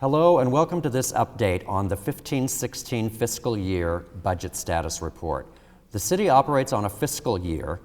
Hello and welcome to this update on the 15-16 fiscal year budget status report. The city operates on a fiscal year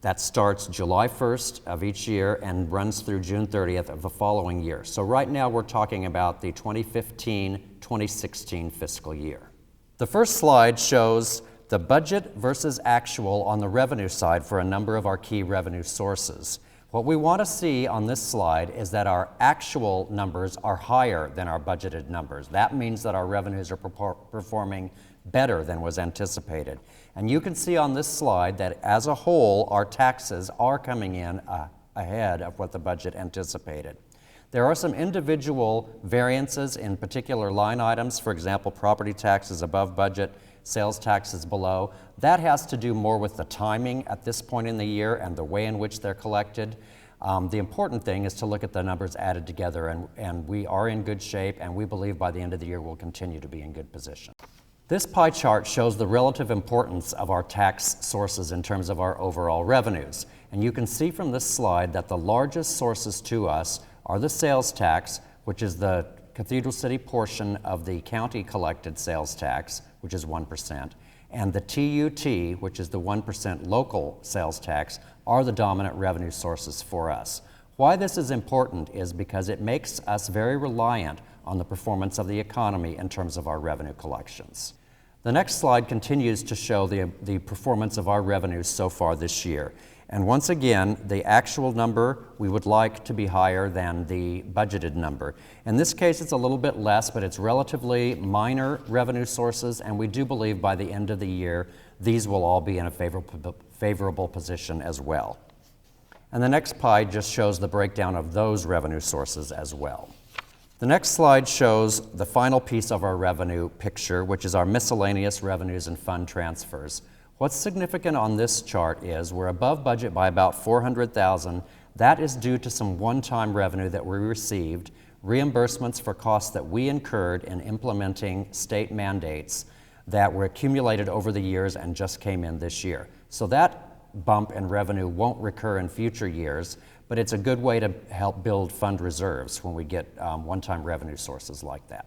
that starts July 1st of each year and runs through June 30th of the following year. So right now we're talking about the 2015-2016 fiscal year. The first slide shows the budget versus actual on the revenue side for a number of our key revenue sources. What we want to see on this slide is that our actual numbers are higher than our budgeted numbers. That means that our revenues are performing better than was anticipated. And you can see on this slide that as a whole, our taxes are coming in ahead of what the budget anticipated. There are some individual variances in particular line items. For example, property taxes above budget, sales taxes below. That has to do more with the timing at this point in the year and the way in which they're collected. The important thing is to look at the numbers added together, and we are in good shape, and we believe by the end of the year we'll continue to be in good position. This pie chart shows the relative importance of our tax sources in terms of our overall revenues. And you can see from this slide that the largest sources to us are the sales tax, which is the Cathedral City portion of the county collected sales tax, which is 1%, and the TUT, which is the 1% local sales tax, are the dominant revenue sources for us. Why this is important is because it makes us very reliant on the performance of the economy in terms of our revenue collections. The next slide continues to show the performance of our revenues so far this year. And once again, the actual number we would like to be higher than the budgeted number. In this case, it's a little bit less, but it's relatively minor revenue sources, and we do believe by the end of the year, these will all be in a favorable position as well. And the next pie just shows the breakdown of those revenue sources as well. The next slide shows the final piece of our revenue picture, which is our miscellaneous revenues and fund transfers. What's significant on this chart is we're above budget by about $400,000. That is due to some one-time revenue that we received, reimbursements for costs that we incurred in implementing state mandates that were accumulated over the years and just came in this year. So that bump in revenue won't recur in future years, but it's a good way to help build fund reserves when we get one-time revenue sources like that.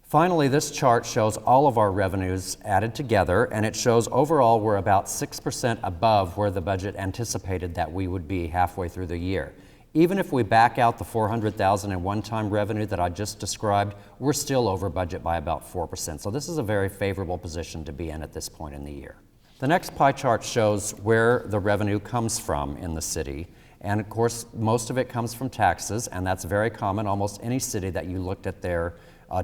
Finally, this chart shows all of our revenues added together, and it shows overall we're about 6% above where the budget anticipated that we would be halfway through the year. Even if we back out the $400,000 in one-time revenue that I just described, we're still over budget by about 4%. So this is a very favorable position to be in at this point in the year. The next pie chart shows where the revenue comes from in the city. And of course, most of it comes from taxes, and that's very common. Almost any city that you looked at their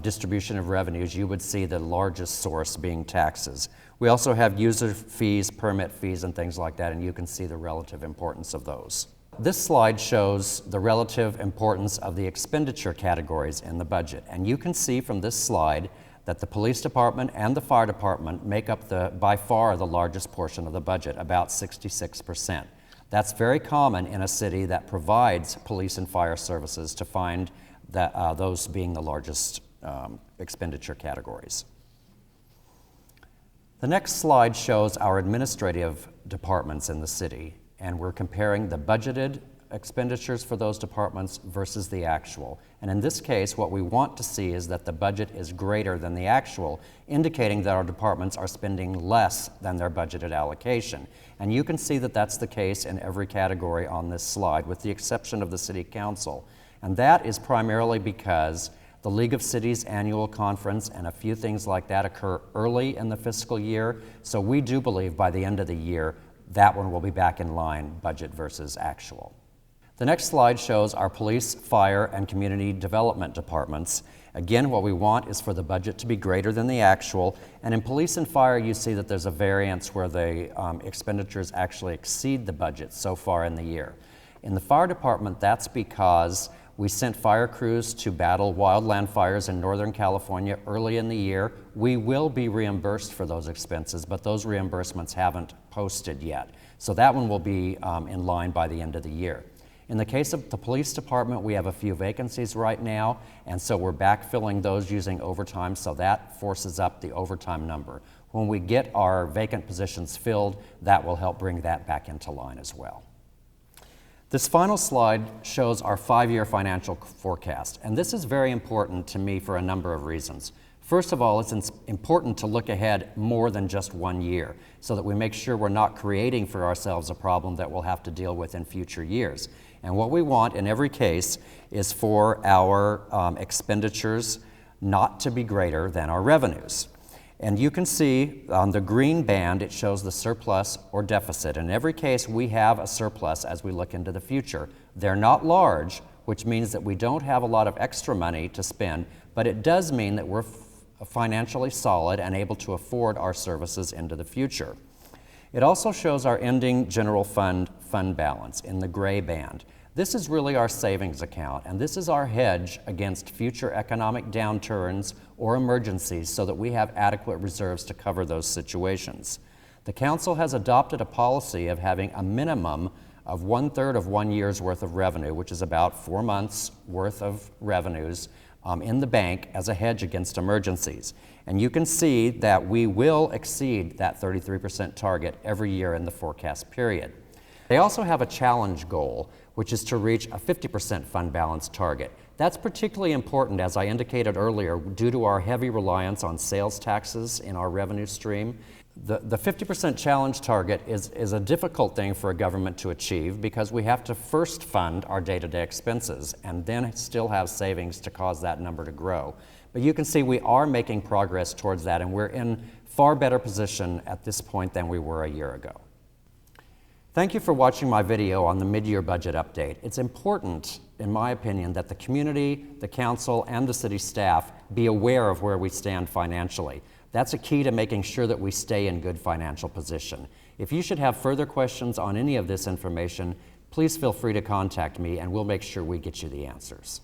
distribution of revenues, you would see the largest source being taxes. We also have user fees, permit fees, and things like that, and you can see the relative importance of those. This slide shows the relative importance of the expenditure categories in the budget, and you can see from this slide that the police department and the fire department make up by far the largest portion of the budget, about 66%. That's very common in a city that provides police and fire services to find that those being the largest expenditure categories. The next slide shows our administrative departments in the city, and we're comparing the budgeted expenditures for those departments versus the actual. And in this case, what we want to see is that the budget is greater than the actual, indicating that our departments are spending less than their budgeted allocation. And you can see that that's the case in every category on this slide, with the exception of the City Council. And that is primarily because the League of Cities annual conference and a few things like that occur early in the fiscal year. So we do believe by the end of the year, that one will be back in line, budget versus actual. The next slide shows our police, fire, and community development departments. Again, what we want is for the budget to be greater than the actual. And in police and fire, you see that there's a variance where the expenditures actually exceed the budget so far in the year. In the fire department, that's because we sent fire crews to battle wildland fires in Northern California early in the year. We will be reimbursed for those expenses, but those reimbursements haven't posted yet. So that one will be in line by the end of the year. In the case of the police department, we have a few vacancies right now, and so we're backfilling those using overtime, so that forces up the overtime number. When we get our vacant positions filled, that will help bring that back into line as well. This final slide shows our 5-year financial forecast, and this is very important to me for a number of reasons. First of all, it's important to look ahead more than just 1 year so that we make sure we're not creating for ourselves a problem that we'll have to deal with in future years. And what we want in every case is for our expenditures not to be greater than our revenues. And you can see on the green band, it shows the surplus or deficit. In every case, we have a surplus as we look into the future. They're not large, which means that we don't have a lot of extra money to spend, but it does mean that we're financially solid and able to afford our services into the future. It also shows our ending general fund balance in the gray band. This is really our savings account, and this is our hedge against future economic downturns or emergencies so that we have adequate reserves to cover those situations. The Council has adopted a policy of having a minimum of 1/3 of 1 year's worth of revenue, which is about 4 months worth of revenues, in the bank as a hedge against emergencies. And you can see that we will exceed that 33% target every year in the forecast period. They also have a challenge goal, which is to reach a 50% fund balance target. That's particularly important, as I indicated earlier, due to our heavy reliance on sales taxes in our revenue stream. The 50% challenge target is a difficult thing for a government to achieve because we have to first fund our day-to-day expenses and then still have savings to cause that number to grow. But you can see we are making progress towards that, and we're in far better position at this point than we were a year ago. Thank you for watching my video on the mid-year budget update. It's important, in my opinion, that the community, the council, and the city staff be aware of where we stand financially. That's a key to making sure that we stay in good financial position. If you should have further questions on any of this information, please feel free to contact me and we'll make sure we get you the answers.